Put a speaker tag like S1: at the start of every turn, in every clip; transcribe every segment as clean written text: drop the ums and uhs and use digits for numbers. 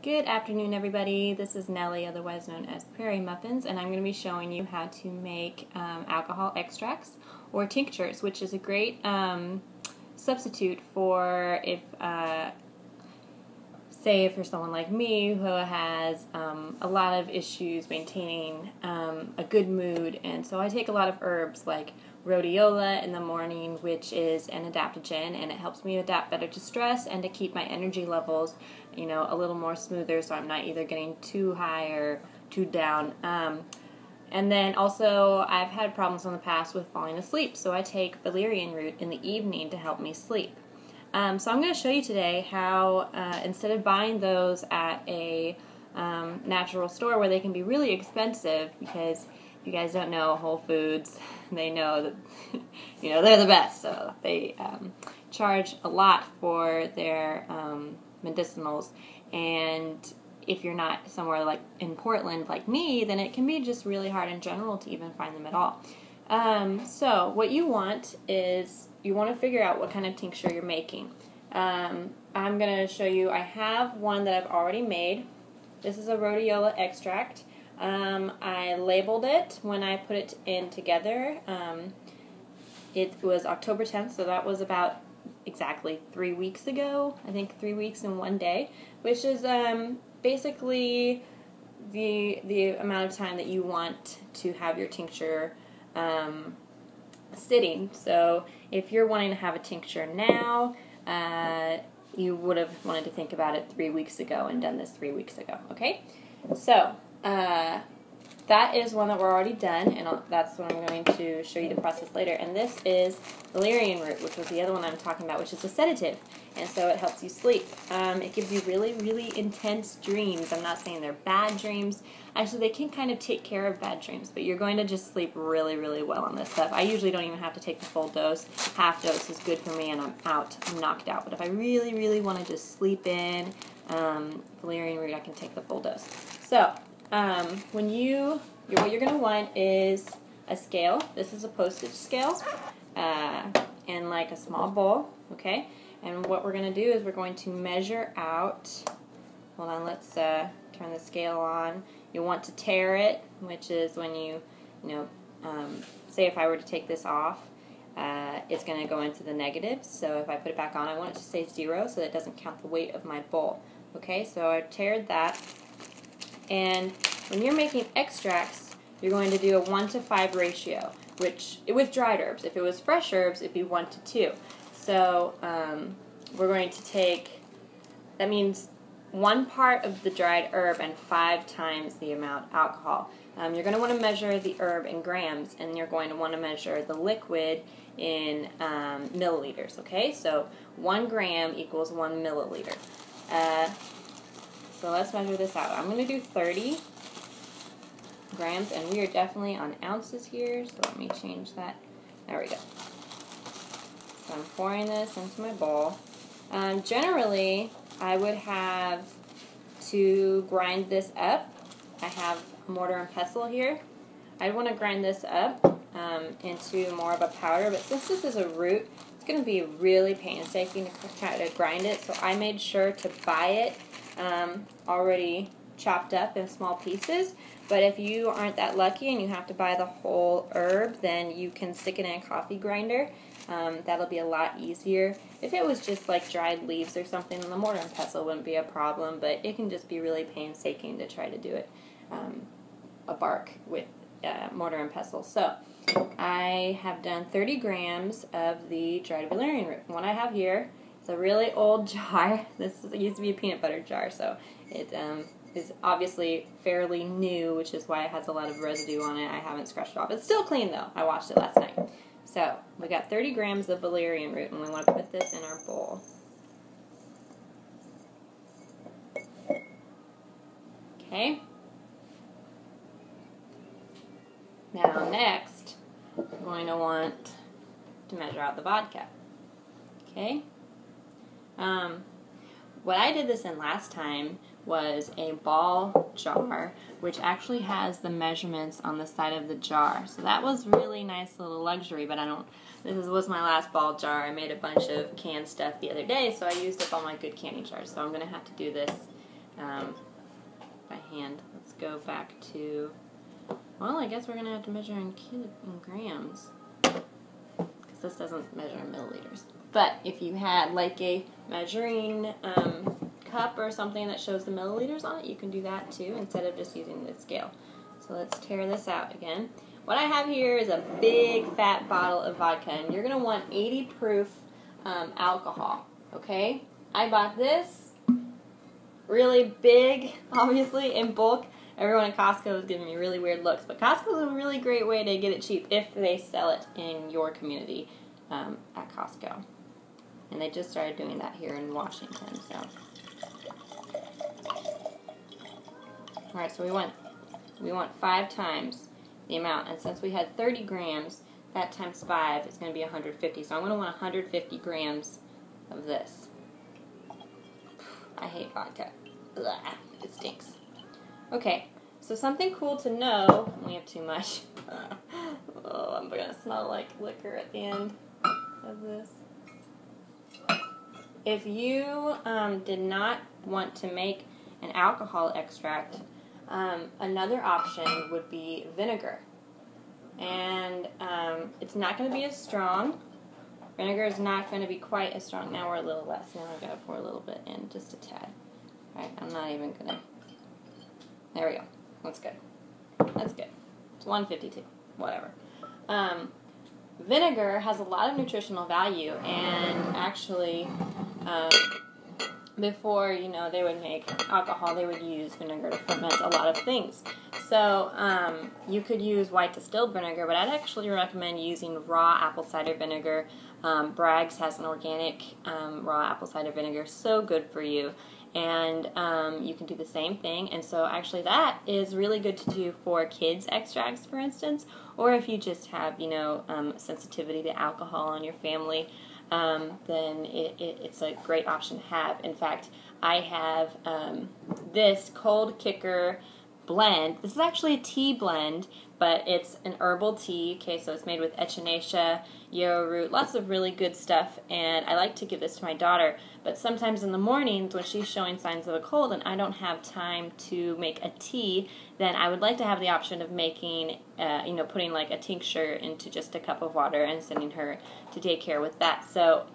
S1: Good afternoon, everybody. This is Nellie, otherwise known as Prairie Muffins, and I'm going to be showing you how to make alcohol extracts or tinctures, which is a great substitute for say if you're someone like me who has a lot of issues maintaining a good mood, and so I take a lot of herbs like rhodiola in the morning, which is an adaptogen, and it helps me adapt better to stress and to keep my energy levels, a little more smoother, so I'm not either getting too high or too down. And then also, I've had problems in the past with falling asleep, so I take valerian root in the evening to help me sleep. So I'm going to show you today how, instead of buying those at a natural store where they can be really expensive, because if you guys don't know Whole Foods, they know that they're the best, so they charge a lot for their medicinals, and if you're not somewhere like in Portland like me, then it can be just really hard in general to even find them at all. So what you want is you want to figure out what kind of tincture you're making. I'm going to show you, I have one that I've already made. This is a rhodiola extract. I labeled it when I put it in together. It was October 10th, so that was about exactly 3 weeks ago. I think 3 weeks and 1 day, which is basically the amount of time that you want to have your tincture sitting. So if you're wanting to have a tincture now, you would have wanted to think about it 3 weeks ago and done this 3 weeks ago. Okay, so that is one that we're already done, and that's what I'm going to show you the process later. And this is valerian root, which was the other one I'm talking about, which is a sedative, and so it helps you sleep. It gives you really, really intense dreams. I'm not saying they're bad dreams. Actually, they can kind of take care of bad dreams, but you're going to just sleep really, really well on this stuff. I usually don't even have to take the full dose. Half dose is good for me, and I'm out. I'm knocked out. But if I really, really want to just sleep in valerian root, I can take the full dose. So what you're going to want is a scale. This is a postage scale, and like a small bowl, okay? And what we're going to do is we're going to measure out, hold on, let's turn the scale on. You want to tare it, which is when say if I were to take this off, it's going to go into the negatives. So if I put it back on, I want it to say 0 so that it doesn't count the weight of my bowl. Okay, so I tared that. And when you're making extracts, you're going to do a 1:5 ratio, which with dried herbs. If it was fresh herbs, it'd be 1:2. So we're going to take, that means 1 part of the dried herb and 5 times the amount of alcohol. You're going to want to measure the herb in grams, and you're going to want to measure the liquid in milliliters. Okay, so 1 gram equals 1 milliliter. So let's measure this out. I'm going to do 30 grams, and we are definitely on ounces here, so let me change that. There we go. So I'm pouring this into my bowl. Generally, I would have to grind this up. I have a mortar and pestle here. I want to grind this up into more of a powder, but since this is a root, it's going to be really painstaking to try to grind it, so I made sure to buy it already chopped up in small pieces. But if you aren't that lucky and you have to buy the whole herb, then you can stick it in a coffee grinder. That'll be a lot easier. If it was just like dried leaves or something, the mortar and pestle wouldn't be a problem, but it can just be really painstaking to try to do it a bark with mortar and pestle. So I have done 30 grams of the dried valerian root. What I have here is a really old jar. This used to be a peanut butter jar, so it is obviously fairly new, which is why it has a lot of residue on it. I haven't scratched it off. It's still clean though. I washed it last night. So we got 30 grams of valerian root, and we want to put this in our bowl. Okay. Now next, we're going to want to measure out the vodka. Okay. What I did this in last time was a ball jar, which actually has the measurements on the side of the jar. So that was really nice little luxury, but this was my last ball jar. I made a bunch of canned stuff the other day, so I used up all my good candy jars. So I'm going to have to do this by hand. Let's go back to, well, I guess we're going to have to measure in grams, because this doesn't measure in milliliters. But if you had like a measuring cup or something that shows the milliliters on it, you can do that too instead of just using the scale. So let's tear this out again. What I have here is a big fat bottle of vodka, and you're going to want 80 proof alcohol, okay? I bought this really big, obviously, in bulk. Everyone at Costco is giving me really weird looks, but Costco is a really great way to get it cheap if they sell it in your community at Costco. And they just started doing that here in Washington, so. Alright, so we want 5 times the amount, and since we had 30 grams, that times 5 is going to be 150. So I'm going to want 150 grams of this. I hate vodka. Blah, it stinks. Okay, so something cool to know, we have too much. Oh, I'm going to smell like liquor at the end of this. If you did not want to make an alcohol extract, another option would be vinegar. And it's not going to be as strong. Vinegar is not going to be quite as strong. Now we're a little less. Now I've got to pour a little bit in, just a tad. Alright, I'm not even going to... There we go. That's good. That's good. It's 152. Whatever. Vinegar has a lot of nutritional value, and actually, before, they would make alcohol, they would use vinegar to ferment a lot of things. So, you could use white distilled vinegar, but I'd actually recommend using raw apple cider vinegar. Bragg's has an organic raw apple cider vinegar, so good for you. And you can do the same thing, and so actually that is really good to do for kids extracts, for instance, or if you just have, sensitivity to alcohol in your family, then it's a great option to have. In fact, I have this Cold Kicker blend. This is actually a tea blend, but it's an herbal tea. Okay, so it's made with echinacea, yarrow root, lots of really good stuff, and I like to give this to my daughter. But sometimes in the mornings when she's showing signs of a cold and I don't have time to make a tea, then I would like to have the option of making, putting like a tincture into just a cup of water and sending her to daycare with that. So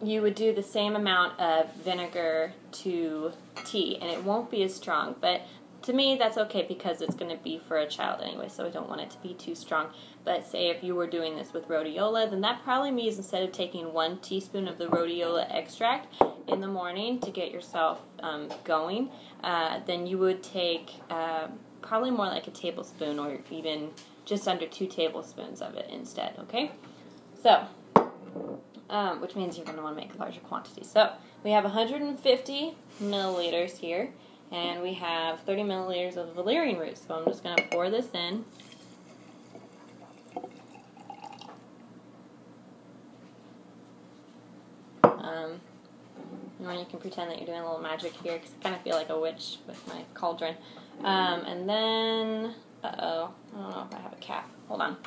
S1: you would do the same amount of vinegar to tea, and it won't be as strong, but to me that's okay because it's going to be for a child anyway, so I don't want it to be too strong. But say if you were doing this with rhodiola, then that probably means instead of taking 1 teaspoon of the rhodiola extract in the morning to get yourself going, then you would take probably more like a tablespoon or even just under 2 tablespoons of it instead, okay? So, which means you're going to want to make a larger quantity. So, we have 150 milliliters here, and we have 30 milliliters of valerian root. So I'm just going to pour this in. You can pretend that you're doing a little magic here, because I kind of feel like a witch with my cauldron. And then, uh-oh, I don't know if I have a cap. Hold on.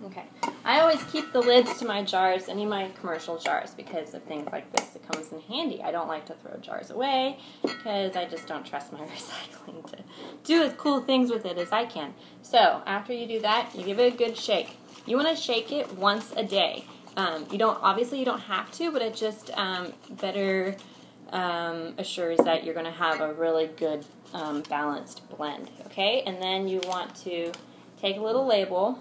S1: Okay. I always keep the lids to my jars, any of my commercial jars, because of things like this. It comes in handy. I don't like to throw jars away because I just don't trust my recycling to do as cool things with it as I can. So after you do that, you give it a good shake. You want to shake it once a day. You don't have to, but it just better assures that you're going to have a really good balanced blend. Okay, and then you want to take a little label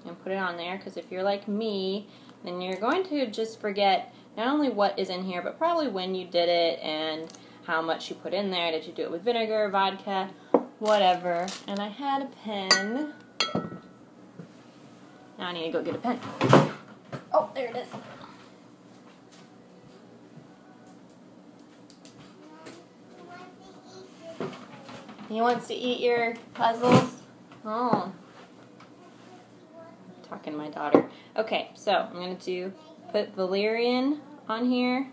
S1: and put it on there, because if you're like me, then you're going to just forget not only what is in here, but probably when you did it and how much you put in there. Did you do it with vinegar, vodka, whatever? And I had a pen. Now I need to go get a pen. Oh, there it is. He wants to eat your puzzles? Oh. Talking to my daughter. Okay, so I'm going to put valerian on here.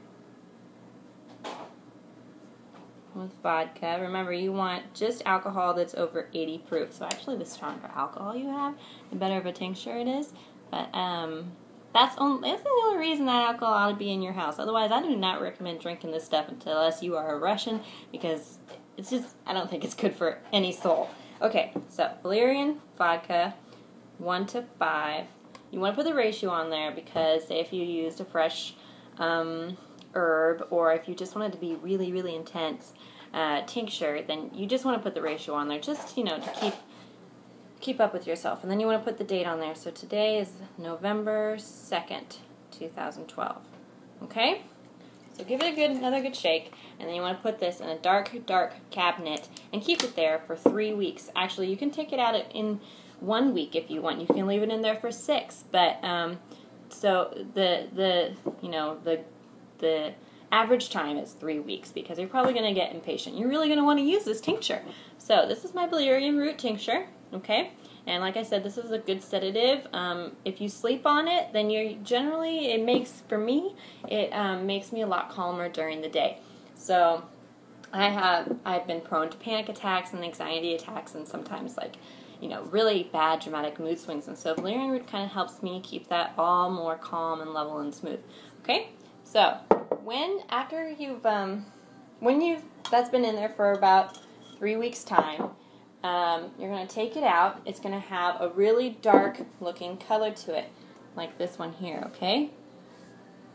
S1: with vodka. Remember, you want just alcohol that's over 80 proof. So actually, the stronger alcohol you have, the better of a tincture it is. But that's the only reason that alcohol ought to be in your house. Otherwise, I do not recommend drinking this stuff unless you are a Russian, because it's just, I don't think it's good for any soul. Okay, so valerian vodka, 1 to 5. You want to put the ratio on there because say if you used a fresh herb, or if you just wanted to be really, really intense tincture, then you just want to put the ratio on there, just, to keep up with yourself. And then you want to put the date on there. So today is November 2nd, 2012. Okay? So give it another good shake, and then you want to put this in a dark, dark cabinet and keep it there for 3 weeks. Actually, you can take it out in 1 week if you want. You can leave it in there for 6, but so the average time is 3 weeks because you're probably going to get impatient. You're really going to want to use this tincture. So this is my valerian root tincture, okay? And like I said, this is a good sedative. If you sleep on it, then it makes me a lot calmer during the day. So I've been prone to panic attacks and anxiety attacks, and sometimes really bad dramatic mood swings. And so valerian root kind of helps me keep that all more calm and level and smooth. Okay, so that's been in there for about 3 weeks time. You're going to take it out. It's going to have a really dark looking color to it, like this one here, okay?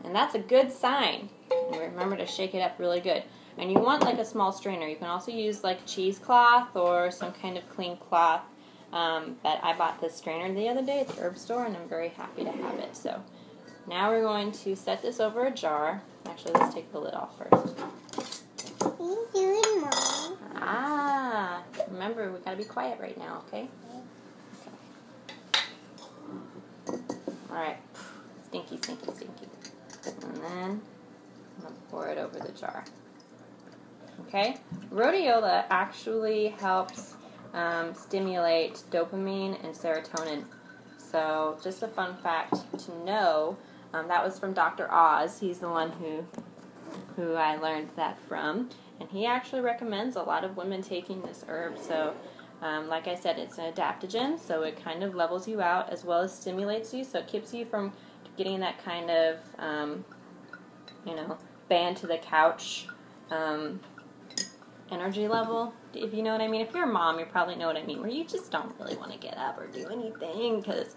S1: And that's a good sign. And remember to shake it up really good. And you want like a small strainer. You can also use like cheesecloth or some kind of clean cloth. But I bought this strainer the other day at the herb store, and I'm very happy to have it. So now we're going to set this over a jar. Actually, let's take the lid off first.
S2: What are you doing, Mom?
S1: Remember, we gotta be quiet right now, okay? Alright. Stinky, stinky, stinky. And then I'm gonna pour it over the jar. Okay? Rhodiola actually helps stimulate dopamine and serotonin. So, just a fun fact to know, that was from Dr. Oz. He's the one who I learned that from. And he actually recommends a lot of women taking this herb. So, like I said, it's an adaptogen, so it kind of levels you out as well as stimulates you. So it keeps you from getting that kind of, band to the couch energy level, if you know what I mean. If you're a mom, you probably know what I mean, where you just don't really want to get up or do anything because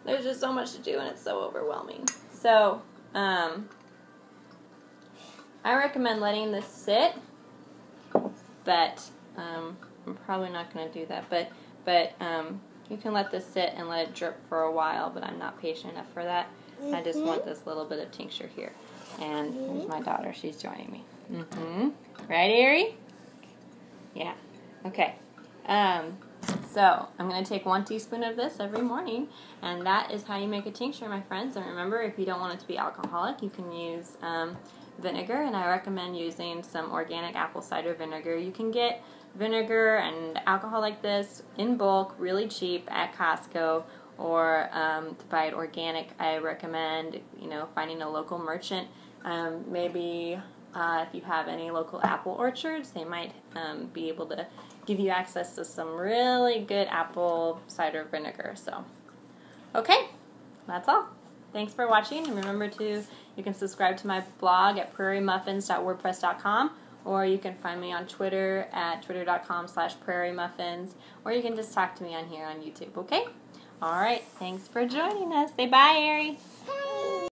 S1: there's just so much to do and it's so overwhelming. So, I recommend letting this sit, but I'm probably not going to do that. But you can let this sit and let it drip for a while, but I'm not patient enough for that. I just want this little bit of tincture here. And here's my daughter. She's joining me. Right, Ari? Yeah. Okay. So I'm going to take 1 teaspoon of this every morning, and that is how you make a tincture, my friends. And remember, if you don't want it to be alcoholic, you can use vinegar, and I recommend using some organic apple cider vinegar. You can get vinegar and alcohol like this in bulk, really cheap at Costco, or to buy it organic, I recommend finding a local merchant. Maybe if you have any local apple orchards, they might be able to give you access to some really good apple cider vinegar. So, okay, that's all. Thanks for watching, and remember you can subscribe to my blog at prairiemuffins.wordpress.com, or you can find me on Twitter at twitter.com/prairiemuffins, or you can just talk to me on here on YouTube, okay? All right, thanks for joining us. Say bye, Ari.